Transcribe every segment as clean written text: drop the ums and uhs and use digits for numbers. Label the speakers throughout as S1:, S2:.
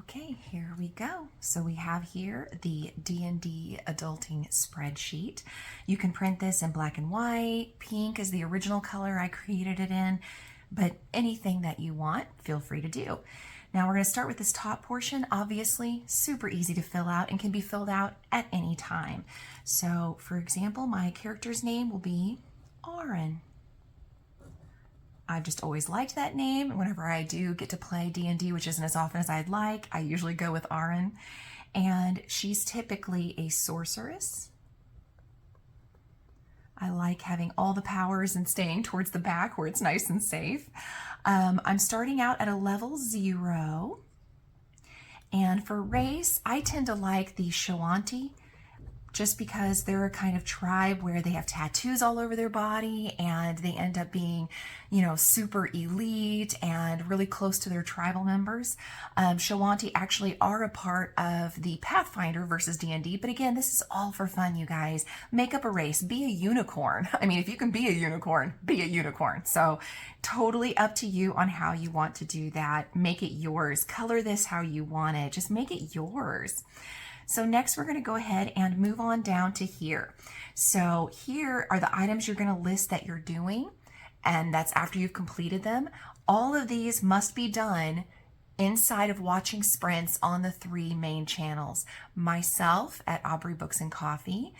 S1: Okay, here we go. So we have here the D&D adulting spreadsheet. You can print this in black and white. Pink is the original color I created it in, but anything that you want, feel free to do. Now we're going to start with this top portion. Obviously, super easy to fill out and can be filled out at any time. So for example, my character's name will be Aaron. I've just always liked that name. Whenever I do get to play D&D, which isn't as often as I'd like, I usually go with Aaron. And she's typically a sorceress. I like having all the powers and staying towards the back where it's nice and safe. I'm starting out at a level 0. And for race, I tend to like the Shawanti, just because they're a kind of tribe where they have tattoos all over their body and they end up being, you know, super elite and really close to their tribal members. Shawanti actually are a part of the Pathfinder versus D&D, but again, this is all for fun, you guys. Make up a race, be a unicorn. I mean, if you can be a unicorn, be a unicorn. So totally up to you on how you want to do that. Make it yours. Color this how you want it. Just make it yours. So next we're going to go ahead and move on down to here. So here are the items you're going to list that you're doing, and that's after you've completed them. All of these must be done inside of watching sprints on the 3 main channels. Myself at Aubrey Books and Coffee,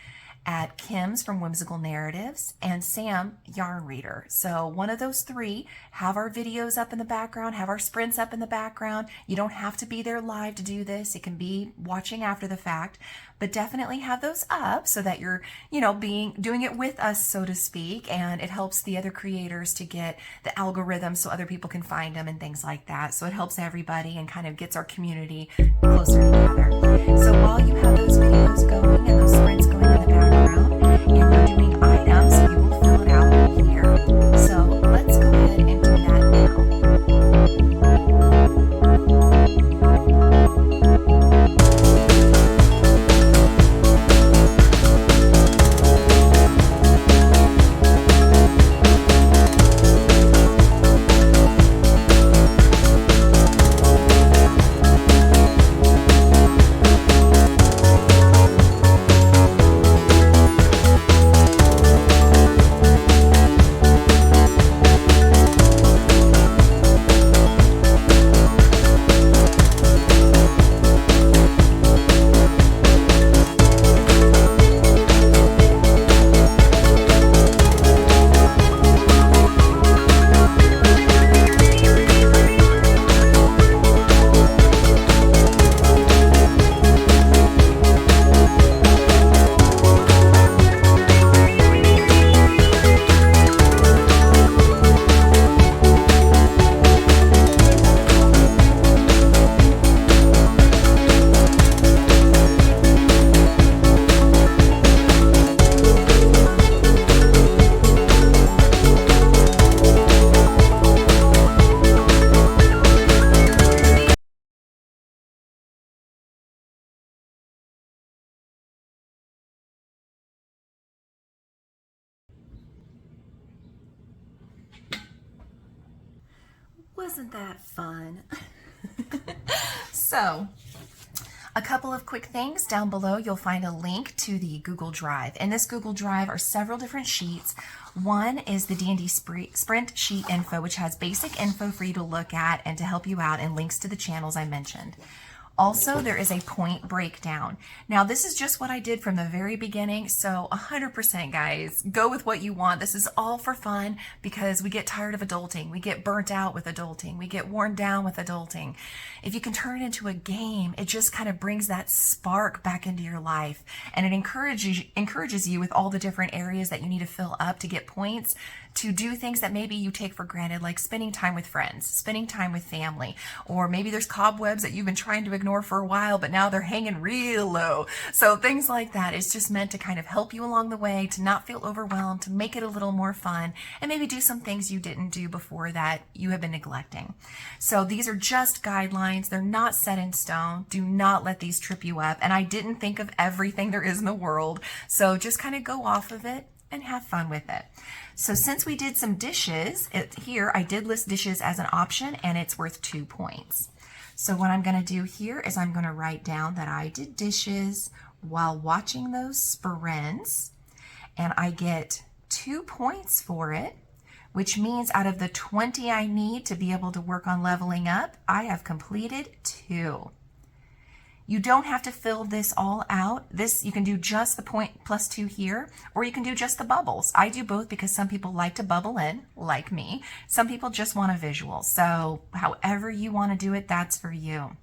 S1: at Kim's from Whimsical Narratives, and Sam, Yarn Reader. So one of those 3, have our videos up in the background, have our sprints up in the background. You don't have to be there live to do this. It can be watching after the fact, but definitely have those up so that you're, you know, doing it with us, so to speak, and it helps the other creators to get the algorithm so other people can find them and things like that. So it helps everybody and kind of gets our community closer together. So while you have those videos going and those sprints going in the background, and you're doing items, you will fill it out here. So let's go ahead and do that Wasn't that fun? So, a couple of quick things. Down below, you'll find a link to the Google Drive. In this Google Drive are several different sheets. One is the D&D Sprint sheet info, which has basic info for you to look at and to help you out, and links to the channels I mentioned. Also, there is a point breakdown. Now, this is just what I did from the very beginning, so 100% guys, go with what you want. This is all for fun because we get tired of adulting. We get burnt out with adulting. We get worn down with adulting. If you can turn it into a game, it just kind of brings that spark back into your life, and it encourages you with all the different areas that you need to fill up to get points to do things that maybe you take for granted, like spending time with friends, spending time with family, or maybe there's cobwebs that you've been trying to ignore ignore for a while, but now they're hanging real low. So things like that is just meant to kind of help you along the way, to not feel overwhelmed, to make it a little more fun, and maybe do some things you didn't do before that you have been neglecting. So these are just guidelines. They're not set in stone. Do not let these trip you up. And I didn't think of everything there is in the world. So just kind of go off of it and have fun with it. So since we did some dishes, here I did list dishes as an option, and it's worth 2 points. So what I'm going to do here is I'm going to write down that I did dishes while watching those sprints, and I get 2 points for it, which means out of the 20 I need to be able to work on leveling up, I have completed 2. You don't have to fill this all out. This, you can do just the point plus 2 here, or you can do just the bubbles. I do both because some people like to bubble in, like me. Some people just want a visual. So however you want to do it, that's for you.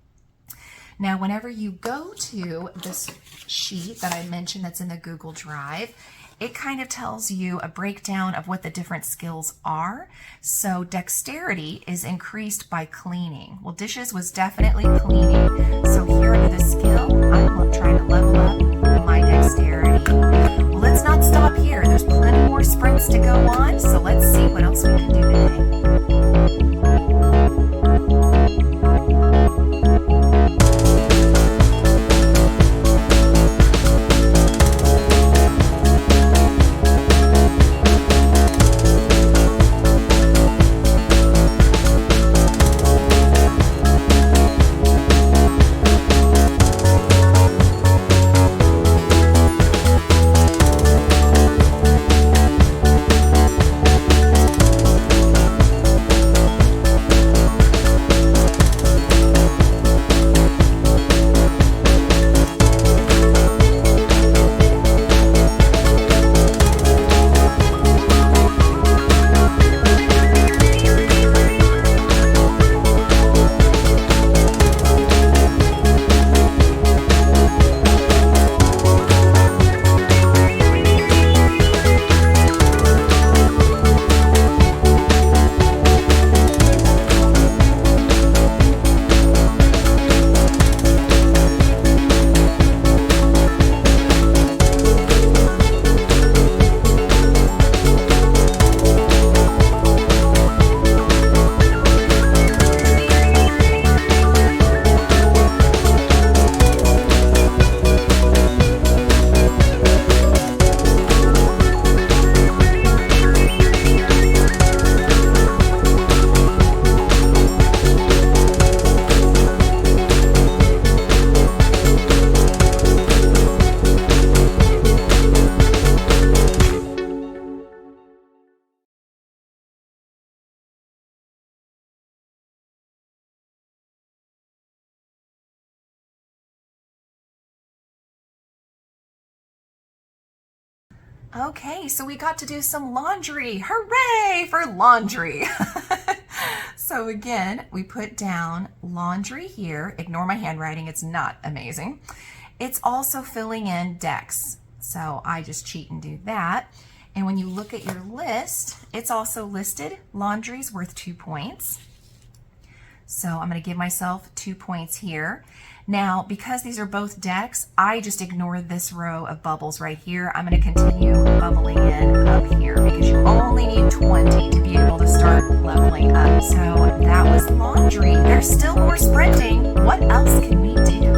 S1: Now, whenever you go to this sheet that I mentioned that's in the Google Drive, it kind of tells you a breakdown of what the different skills are. So dexterity is increased by cleaning. Well, dishes was definitely cleaning. So here under the skill, I'm trying to level up my dexterity. Well, let's not stop here. There's plenty more sprints to go on. So let's see what else we can do today. Okay, so we got to do some laundry. Hooray for laundry. So again, we put down laundry here. Ignore my handwriting, it's not amazing. It's also filling in decks. So I just cheat and do that. And when you look at your list, it's also listed. Laundry's worth 2 points. So I'm going to give myself 2 points here. Now, because these are both decks, I just ignore this row of bubbles right here. I'm going to continue bubbling in up here because you only need 20 to be able to start leveling up. So that was laundry. There's still more sprinting. What else can we do?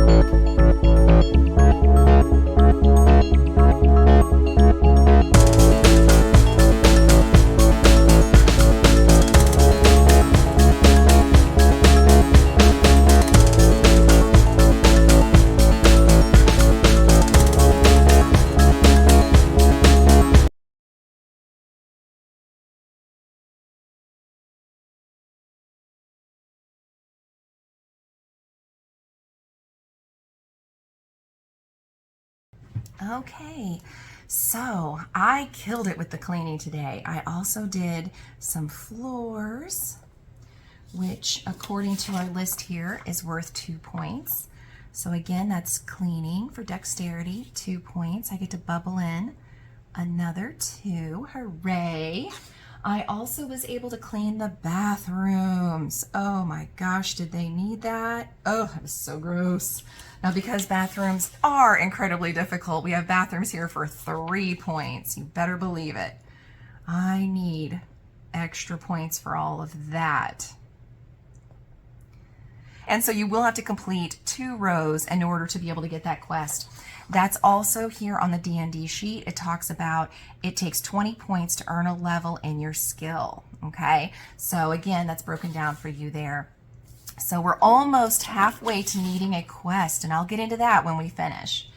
S1: Okay, so I killed it with the cleaning today. I also did some floors, which according to our list here is worth 2 points. So again, that's cleaning for dexterity, 2 points. I get to bubble in another 2, hooray. I also was able to clean the bathrooms. Oh my gosh, did they need that? Oh, that was so gross. Now, because bathrooms are incredibly difficult, we have bathrooms here for 3 points. You better believe it. I need extra points for all of that. And so you will have to complete 2 rows in order to be able to get that quest. That's also here on the DND sheet. It talks about it takes 20 points to earn a level in your skill. Okay, so again, that's broken down for you there. So we're almost halfway to needing a quest, and I'll get into that when we finish.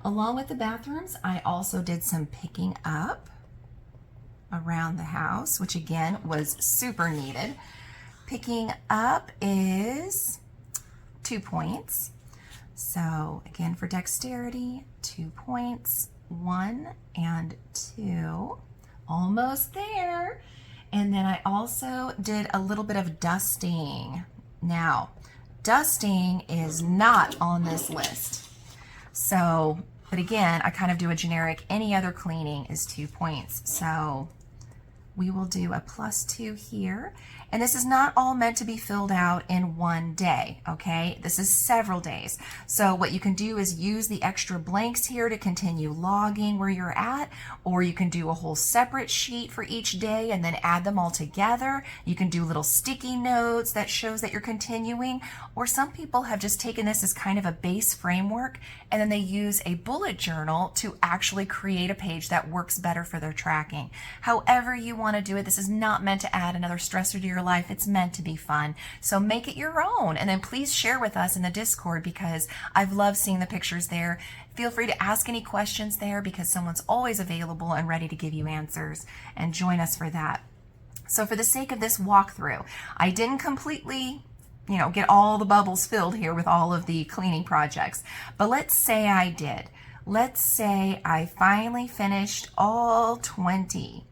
S1: Along with the bathrooms, I also did some picking up around the house, which again was super needed. Picking up is 2 points. So again, for dexterity, 2 points, 1 and 2, almost there. And then I also did a little bit of dusting. Now, dusting is not on this list. So, but again, I kind of do a generic, any other cleaning is 2 points. So we will do a +2 here. And this is not all meant to be filled out in one day, okay? This is several days. So what you can do is use the extra blanks here to continue logging where you're at, or you can do a whole separate sheet for each day and then add them all together. You can do little sticky notes that shows that you're continuing, or some people have just taken this as kind of a base framework and then they use a bullet journal to actually create a page that works better for their tracking. However you want to do it, this is not meant to add another stressor to your life. It's meant to be fun. So make it your own, and then please share with us in the Discord, because I've loved seeing the pictures there. Feel free to ask any questions there, because someone's always available and ready to give you answers, and join us for that. So for the sake of this walkthrough, I didn't completely get all the bubbles filled here with all of the cleaning projects, but let's say I did. Let's say I finally finished all 20.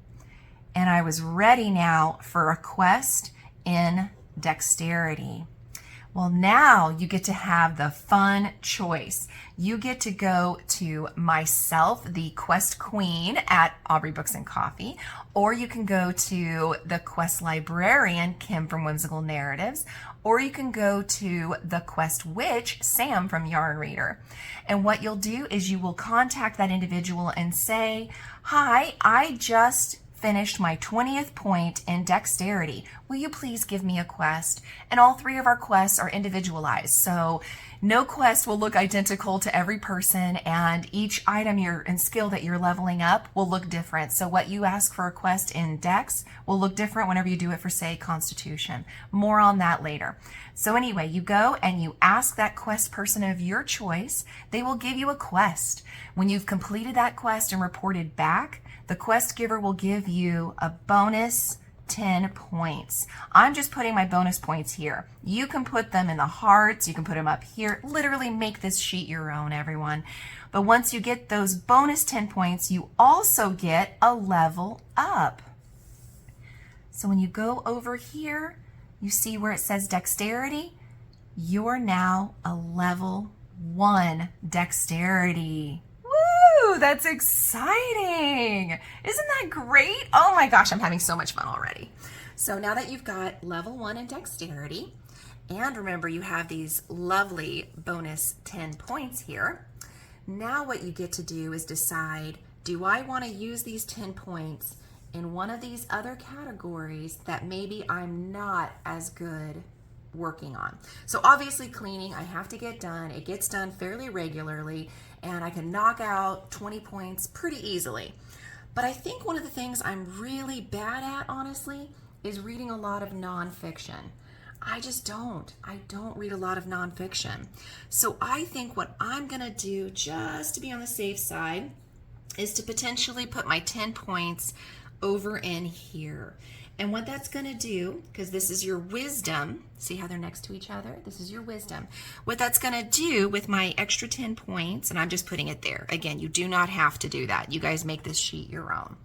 S1: And I was ready now for a quest in dexterity. Well, now you get to have the fun choice. You get to go to myself, the quest queen at Aubrey Books and Coffee, or you can go to the quest librarian, Kim from Whimsical Narratives, or you can go to the quest witch, Sam from Yarn Reader. And what you'll do is you will contact that individual and say, "Hi, I just finished my 20th point in dexterity. Will you please give me a quest?" And all 3 of our quests are individualized. So no quest will look identical to every person, and each item and skill that you're leveling up will look different. So what you ask for a quest in Dex will look different whenever you do it for, say, Constitution. More on that later. So anyway, you go and you ask that quest person of your choice. They will give you a quest. When you've completed that quest and reported back, the quest giver will give you a bonus 10 points. I'm just putting my bonus points here. You can put them in the hearts. You can put them up here. Literally make this sheet your own, everyone. But once you get those bonus 10 points, you also get a level up. So when you go over here, you see where it says dexterity. You're now a level 1 dexterity. That's exciting. Isn't that great? Oh my gosh, I'm having so much fun already. So now that you've got level 1 in dexterity, and remember you have these lovely bonus 10 points here, now what you get to do is decide, do I want to use these 10 points in one of these other categories that maybe I'm not as good working on? So obviously cleaning, I have to get done. It gets done fairly regularly, and I can knock out 20 points pretty easily. But I think one of the things I'm really bad at, honestly, is reading a lot of nonfiction. I don't read a lot of nonfiction. So I think what I'm gonna do, just to be on the safe side, is to potentially put my 10 points over in here. And what that's going to do, because this is your wisdom, see how they're next to each other? This is your wisdom. What that's going to do with my extra 10 points, and I'm just putting it there. Again, you do not have to do that. You guys make this sheet your own.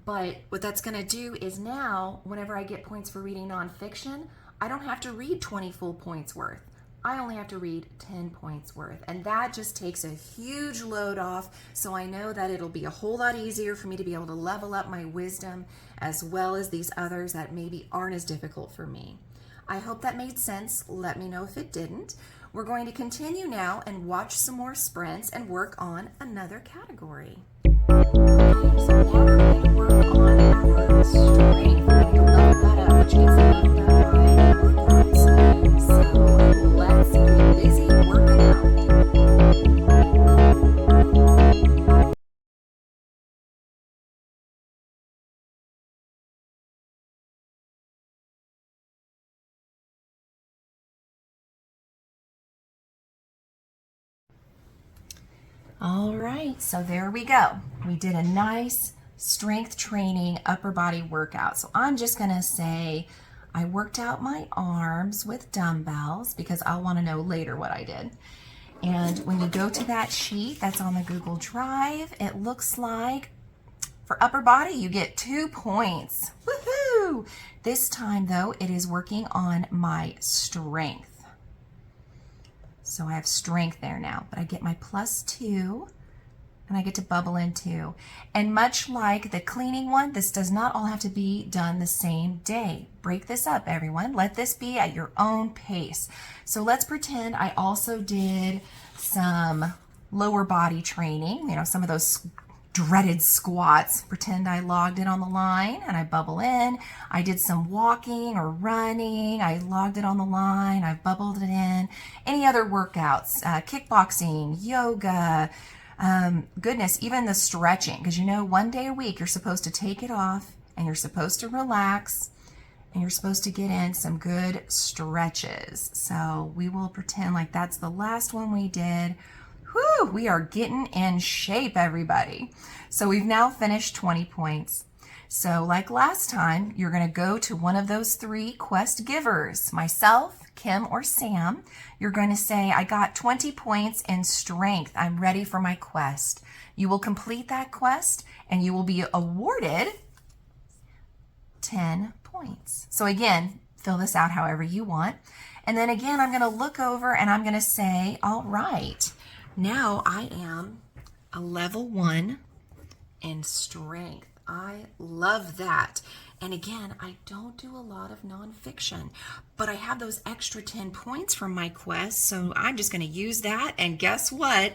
S1: But what that's going to do is now, whenever I get points for reading nonfiction, I don't have to read 20 full points worth. I only have to read 10 points worth. And that just takes a huge load off. So I know that it'll be a whole lot easier for me to be able to level up my wisdom as well as these others that maybe aren't as difficult for me. I hope that made sense. Let me know if it didn't. We're going to continue now and watch some more sprints and work on another category. So now we're going to work on our strength. We're going to level that up, which means level up by workouts. So let's get busy working out. All right, so there we go. We did a nice strength training upper body workout. So I'm just gonna say I worked out my arms with dumbbells because I'll wanna know later what I did. And when you go to that sheet that's on the Google Drive, it looks like for upper body, you get 2 points. Woohoo! This time though, it is working on my strength. So I have strength there now, but I get my +2 and I get to bubble in 2. And much like the cleaning one, this does not all have to be done the same day. Break this up, everyone. Let this be at your own pace. So let's pretend I also did some lower body training, some of those dreaded squats. Pretend I logged it on the line and I bubble in. I did some walking or running. I logged it on the line. I bubbled it in. Any other workouts, kickboxing, yoga, goodness, even the stretching. Because one day a week you're supposed to take it off and you're supposed to relax and you're supposed to get in some good stretches. So we will pretend like that's the last one we did. Whew, we are getting in shape, everybody. So we've now finished 20 points. So like last time, you're going to go to one of those 3 quest givers, myself, Kim, or Sam. You're going to say, I got 20 points in strength. I'm ready for my quest. You will complete that quest and you will be awarded 10 points. So again, fill this out however you want. And then again, I'm going to look over and I'm going to say, all right, now I am a level 1 in strength. I love that. And again, I don't do a lot of nonfiction, but I have those extra 10 points from my quest, so I'm just going to use that. And guess what?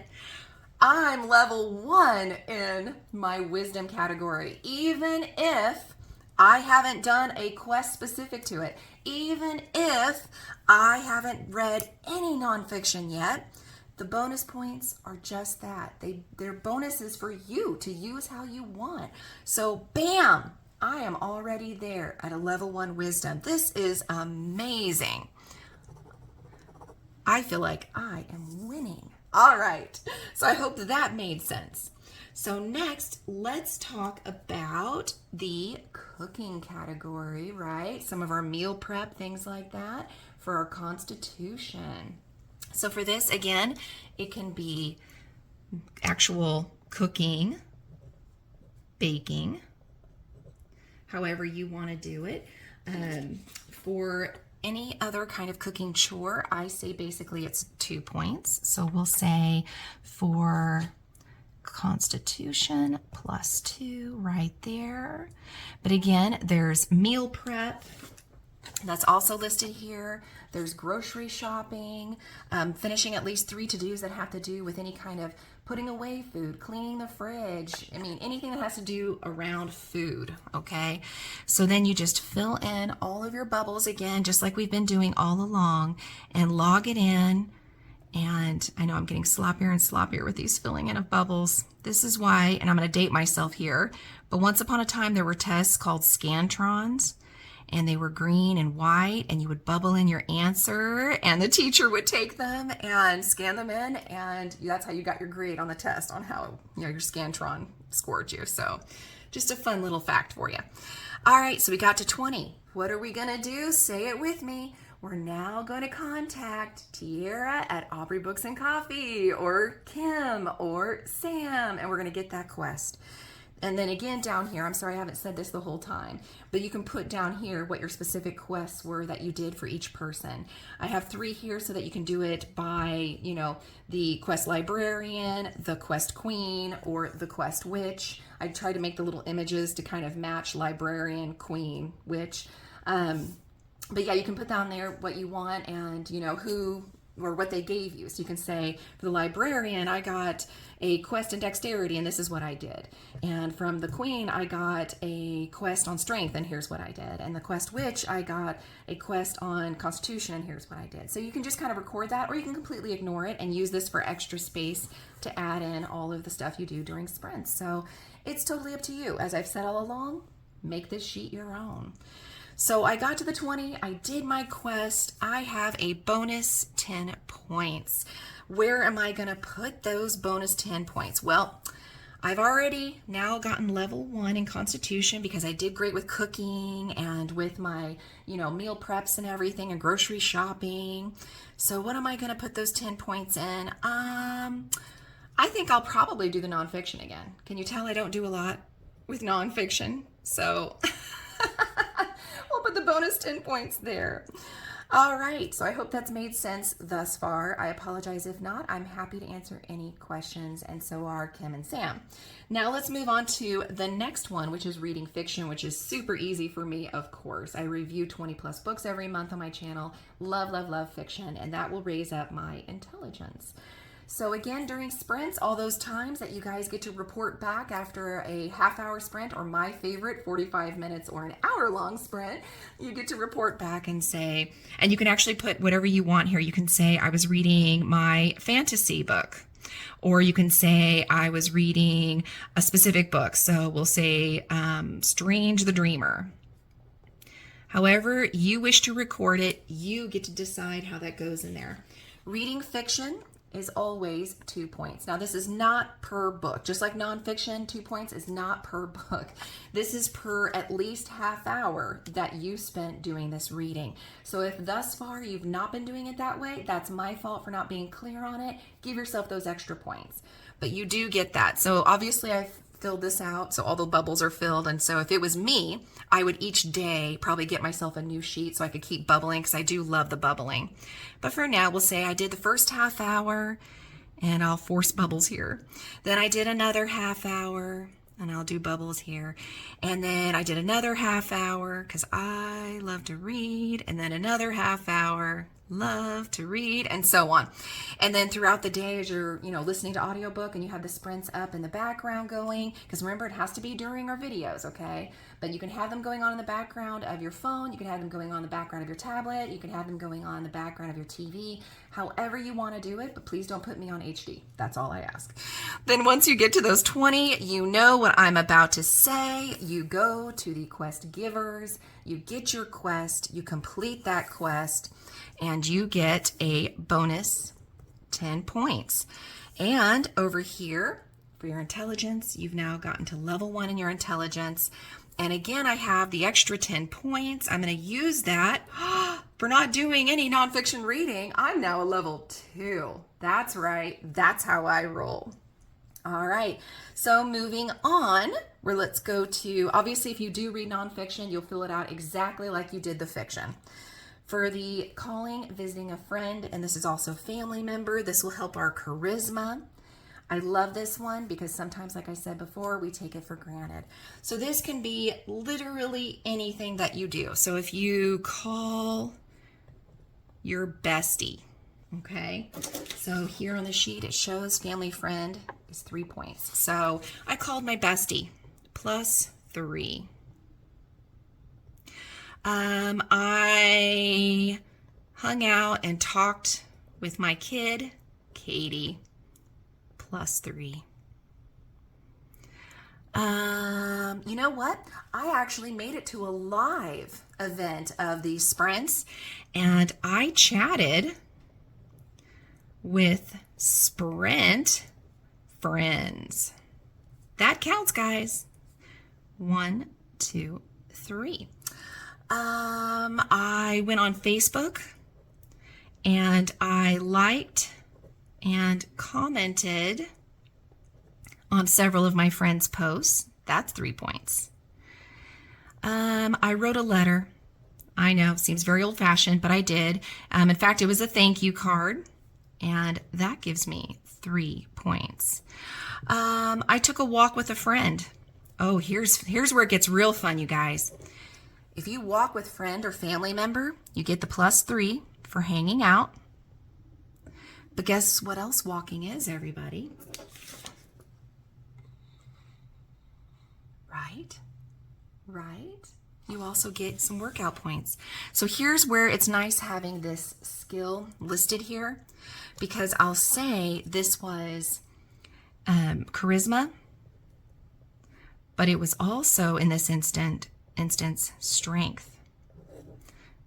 S1: I'm level 1 in my wisdom category, even if I haven't done a quest specific to it, even if I haven't read any nonfiction yet. The bonus points are just that. They're bonuses for you to use how you want. So bam, I am already there at a level 1 wisdom. This is amazing. I feel like I am winning. All right, so I hope that made sense. So next, let's talk about the cooking category, right? Some of our meal prep, things like that for our constitution. So for this, again, it can be actual cooking, baking, however you want to do it. For any other kind of cooking chore, I say basically it's 2 points. So we'll say for constitution +2 right there. But again, there's meal prep. That's also listed here. There's grocery shopping, finishing at least 3 to-dos that have to do with any kind of putting away food, cleaning the fridge. I mean, anything that has to do around food, okay? So then you just fill in all of your bubbles again, just like we've been doing all along, and log it in. And I know I'm getting sloppier and sloppier with these filling in of bubbles. This is why, and I'm going to date myself here, but once upon a time there were tests called Scantrons, and they were green and white, and you would bubble in your answer, and the teacher would take them and scan them in, and that's how you got your grade on the test on how your Scantron scored you. So just a fun little fact for you. All right, so we got to 20. What are we gonna do? Say it with me. We're now going to contact Tiara at Aubrey Books and Coffee, or Kim, or Sam, and we're going to get that quest. And then again down here, I'm sorry I haven't said this the whole time, but you can put down here what your specific quests were that you did for each person. I have 3 here so that you can do it by, you know, the quest librarian, the quest queen, or the quest witch. I try to make the little images to kind of match librarian, queen, witch. But yeah, you can put down there what you want and, you know, who or what they gave you. So you can say, for the librarian, I got a quest in dexterity, and this is what I did. And from the queen, I got a quest on strength, and here's what I did. And the quest witch, I got a quest on constitution, and here's what I did. So you can just kind of record that, or you can completely ignore it and use this for extra space to add in all of the stuff you do during sprints. So it's totally up to you. As I've said all along, make this sheet your own. So I got to the 20, I did my quest, I have a bonus 10 points. Where am I gonna put those bonus 10 points? Well, I've already now gotten level 1 in Constitution because I did great with cooking and with my, you know, meal preps and everything and grocery shopping. So what am I gonna put those 10 points in? I think I'll probably do the nonfiction again. Can you tell I don't do a lot with nonfiction? So we'll put the bonus 10 points there. All right, so I hope that's made sense thus far. I apologize if not. I'm happy to answer any questions, and so are Kim and Sam. Now let's move on to the next one, which is reading fiction, which is super easy for me, of course. I review 20 plus books every month on my channel. Love, love, love fiction, and that will raise up my intelligence. So again, during sprints, all those times that you guys get to report back after a half-hour sprint, or my favorite, 45 minutes or an hour-long sprint, you get to report back and say, and you can actually put whatever you want here. You can say, I was reading my fantasy book, or you can say, I was reading a specific book. So we'll say, Strange the Dreamer. However you wish to record it, you get to decide how that goes in there. Reading fiction is always 2 points. Now this is not per book. Just like nonfiction, 2 points is not per book. This is per at least half hour that you spent doing this reading. So if thus far you've not been doing it that way, that's my fault for not being clear on it. Give yourself those extra points. But you do get that. So obviously I've filled this out, so all the bubbles are filled, and so if it was me, I would each day probably get myself a new sheet so I could keep bubbling, because I do love the bubbling. But for now, we'll say I did the first half hour, and I'll force bubbles here. Then I did another half hour, and I'll do bubbles here. And then I did another half hour, because I love to read, and then another half hour, love to read, and so on. And then throughout the day, as you're, you know, listening to audiobook and you have the sprints up in the background going, because remember, it has to be during our videos, okay? But you can have them going on in the background of your phone, you can have them going on in the background of your tablet, you can have them going on in the background of your TV, however you want to do it, but please don't put me on HD. That's all I ask. Then once you get to those 20, you know what I'm about to say. You go to the quest givers, you get your quest, you complete that quest, and you get a bonus 10 points. And over here, for your intelligence, you've now gotten to level 1 in your intelligence. And again, I have the extra 10 points. I'm going to use that for not doing any nonfiction reading. I'm now a level 2. That's right. That's how I roll. All right. So moving on, let's go to, obviously, if you do read nonfiction, you'll fill it out exactly like you did the fiction. For the calling, visiting a friend, and this is also family member, this will help our charisma. I love this one because sometimes, like I said before, we take it for granted. So this can be literally anything that you do. So if you call your bestie, okay? So here on the sheet, it shows family friend is 3 points. So I called my bestie, plus 3. I hung out and talked with my kid, Katie, plus 3. You know what? I actually made it to a live event of these sprints, and I chatted with Sprint friends. That counts, guys. 1, 2, 3. I went on Facebook and I liked and commented on several of my friends' posts. That's 3 points. I wrote a letter. I know, seems very old-fashioned, but I did. In fact, it was a thank you card, and that gives me 3 points. I took a walk with a friend. Oh, here's where it gets real fun, you guys. If you walk with friend or family member, you get the +3 for hanging out. But guess what else walking is, everybody? Right? Right? You also get some workout points. So here's where it's nice having this skill listed here, because I'll say this was charisma, but it was also in this instance strength,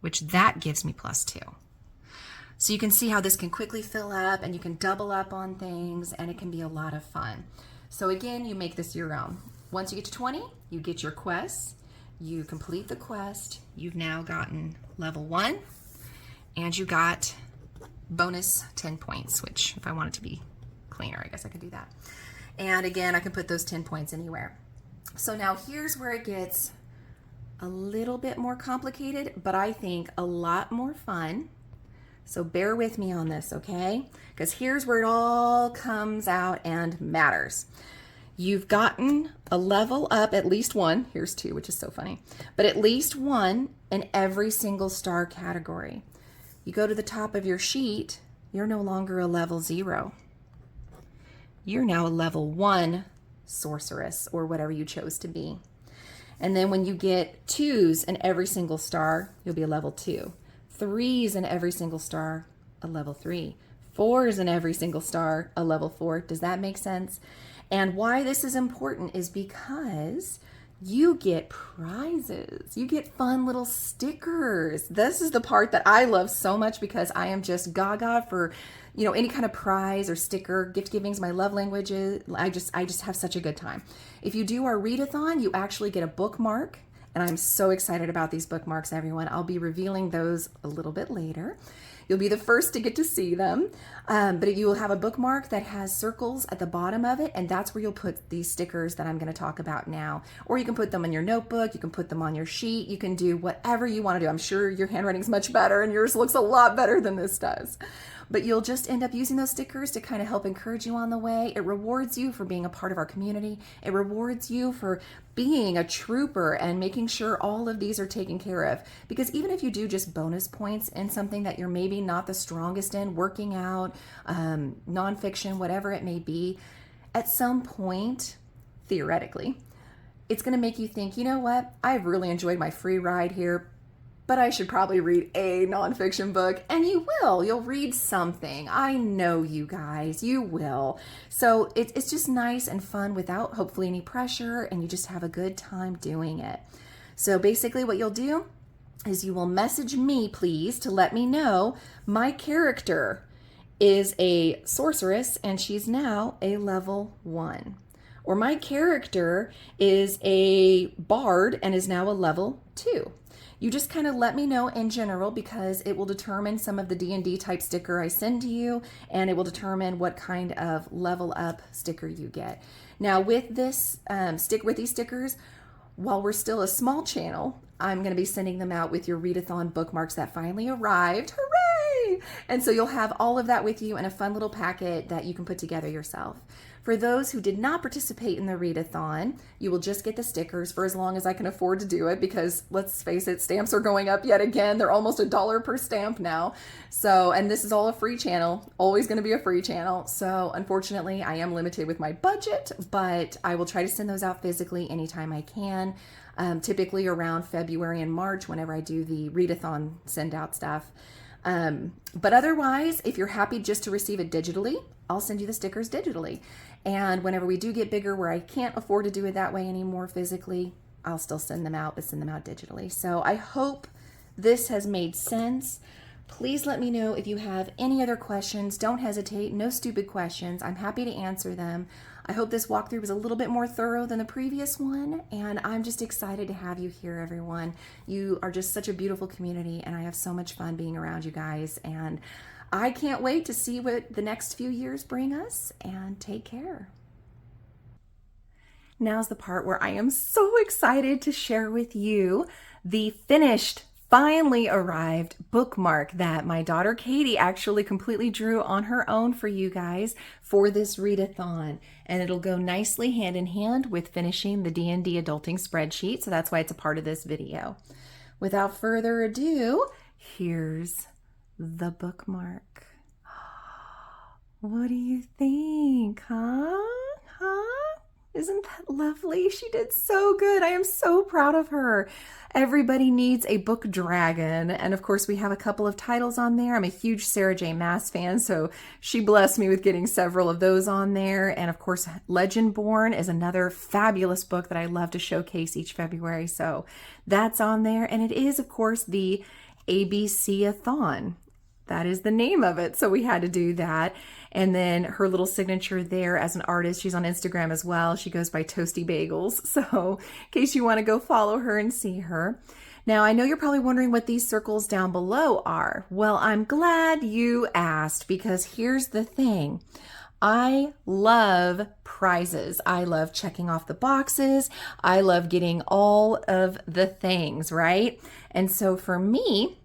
S1: which that gives me +2. So you can see how this can quickly fill up, and you can double up on things, and it can be a lot of fun. So again, you make this your own. Once you get to 20, you get your quests. You complete the quest. You've now gotten level 1, and you got bonus 10 points, which if I want it to be cleaner, I guess I could do that. And again, I can put those 10 points anywhere. So now here's where it gets a little bit more complicated, but I think a lot more fun. So bear with me on this, okay? Because here's where it all comes out and matters. You've gotten a level up, at least 1. Here's 2, which is so funny. But at least 1 in every single star category. You go to the top of your sheet, you're no longer a level 0. You're now a level 1 sorceress, or whatever you chose to be. And then when you get 2s in every single star, you'll be a level 2. 3s in every single star, a level 3. 4s in every single star, a level 4. Does that make sense? And why this is important is because you get prizes. You get fun little stickers. This is the part that I love so much, because I am just gaga for, you know, any kind of prize or sticker. Gift giving is my love languages. I just have such a good time. If you do our readathon, you actually get a bookmark, and I'm so excited about these bookmarks, everyone. I'll be revealing those a little bit later. You'll be the first to get to see them, but you will have a bookmark that has circles at the bottom of it, and that's where you'll put these stickers that I'm going to talk about now. Or you can put them in your notebook, you can put them on your sheet, you can do whatever you want to do. I'm sure your handwriting's much better, and yours looks a lot better than this does. But you'll just end up using those stickers to kind of help encourage you on the way. It rewards you for being a part of our community. It rewards you for being a trooper and making sure all of these are taken care of. Because even if you do just bonus points in something that you're maybe not the strongest in, working out, nonfiction, whatever it may be, at some point, theoretically, it's going to make you think, you know what, I've really enjoyed my free ride here, but I should probably read a nonfiction book. And you will. You'll read something. I know you guys. You will. So it's just nice and fun without hopefully any pressure, and you just have a good time doing it. So basically what you'll do is you will message me, please, to let me know my character is a sorceress and she's now a level 1. Or my character is a bard and is now a level 2. You just kind of let me know in general, because it will determine some of the D&D type sticker I send to you, and it will determine what kind of level up sticker you get. Now with this, with these stickers, while we're still a small channel, I'm going to be sending them out with your readathon bookmarks that finally arrived. Hooray! And so you'll have all of that with you in a fun little packet that you can put together yourself. For those who did not participate in the readathon, you will just get the stickers for as long as I can afford to do it, because let's face it, stamps are going up yet again. They're almost $1 per stamp now. So, and this is all a free channel, always going to be a free channel. So unfortunately, I am limited with my budget, but I will try to send those out physically anytime I can. Typically around February and March, whenever I do the readathon send out stuff. But otherwise, if you're happy just to receive it digitally, I'll send you the stickers digitally. And whenever we do get bigger where I can't afford to do it that way anymore physically, I'll still send them out, but send them out digitally. So I hope this has made sense. Please let me know if you have any other questions. Don't hesitate. No stupid questions. I'm happy to answer them. I hope this walkthrough was a little bit more thorough than the previous one, and I'm just excited to have you here, everyone. You are just such a beautiful community, and I have so much fun being around you guys, and I can't wait to see what the next few years bring us, and take care. Now's the part where I am so excited to share with you the finished, finally arrived bookmark that my daughter Katie actually completely drew on her own for you guys for this readathon. And it'll go nicely hand in hand with finishing the D&D adulting spreadsheet. So that's why it's a part of this video. Without further ado, here's the bookmark. What do you think, huh? Isn't that lovely? She did so good. I am so proud of her. Everybody needs a book dragon. And of course, we have a couple of titles on there. I'm a huge Sarah J. Maas fan, so she blessed me with getting several of those on there. And of course, Legendborn is another fabulous book that I love to showcase each February. So that's on there. And it is, of course, the ABC-a-thon. That is the name of it. So we had to do that. And then her little signature there as an artist, she's on Instagram as well. She goes by Toasty Bagels. So in case you want to go follow her and see her. Now, I know you're probably wondering what these circles down below are. Well, I'm glad you asked, because here's the thing. I love prizes. I love checking off the boxes. I love getting all of the things, right? And so for me,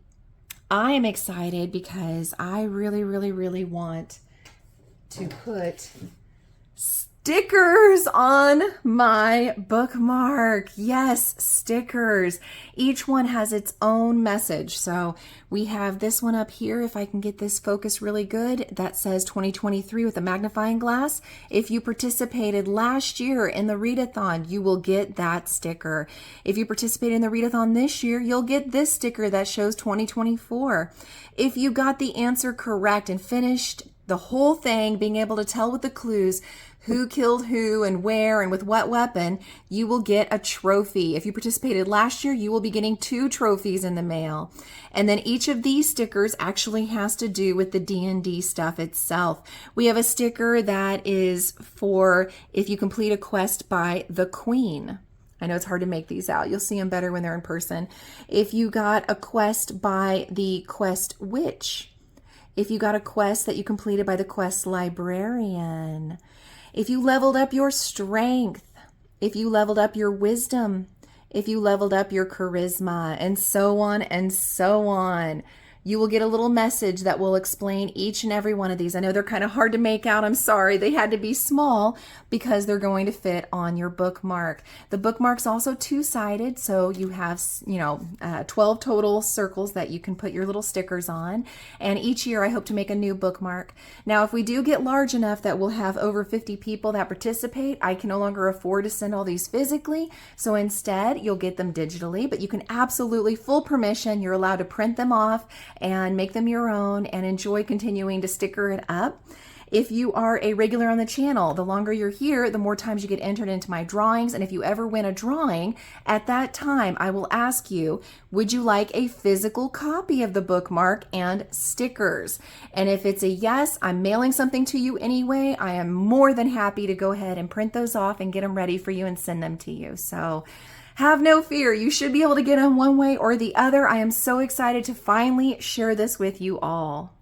S1: I am excited because I really want to put stickers on my bookmark. Yes, stickers. Each one has its own message. So we have this one up here, if I can get this focused really good, that says 2023 with a magnifying glass. If you participated last year in the readathon, you will get that sticker. If you participated in the readathon this year, you'll get this sticker that shows 2024. If you got the answer correct and finished the whole thing, being able to tell with the clues who killed who and where and with what weapon, you will get a trophy. If you participated last year, you will be getting 2 trophies in the mail. And then each of these stickers actually has to do with the D&D stuff itself. We have a sticker that is for if you complete a quest by the Queen. I know it's hard to make these out. You'll see them better when they're in person. If you got a quest by the Quest Witch. If you got a quest that you completed by the Quest Librarian. If you leveled up your strength. If you leveled up your wisdom. If you leveled up your charisma, and so on and so on. You will get a little message that will explain each and every one of these. I know they're kind of hard to make out. I'm sorry. They had to be small because they're going to fit on your bookmark. The bookmark's also 2-sided, so you have, 12 total circles that you can put your little stickers on. And each year I hope to make a new bookmark. Now, if we do get large enough that we'll have over 50 people that participate, I can no longer afford to send all these physically. So instead, you'll get them digitally, but you can absolutely, full permission, you're allowed to print them off and make them your own and enjoy continuing to sticker it up. If you are a regular on the channel, the longer you're here, the more times you get entered into my drawings. And if you ever win a drawing, at that time, I will ask you, would you like a physical copy of the bookmark and stickers? And if it's a yes, I'm mailing something to you anyway. I am more than happy to go ahead and print those off and get them ready for you and send them to you. So have no fear. You should be able to get them one way or the other. I am so excited to finally share this with you all.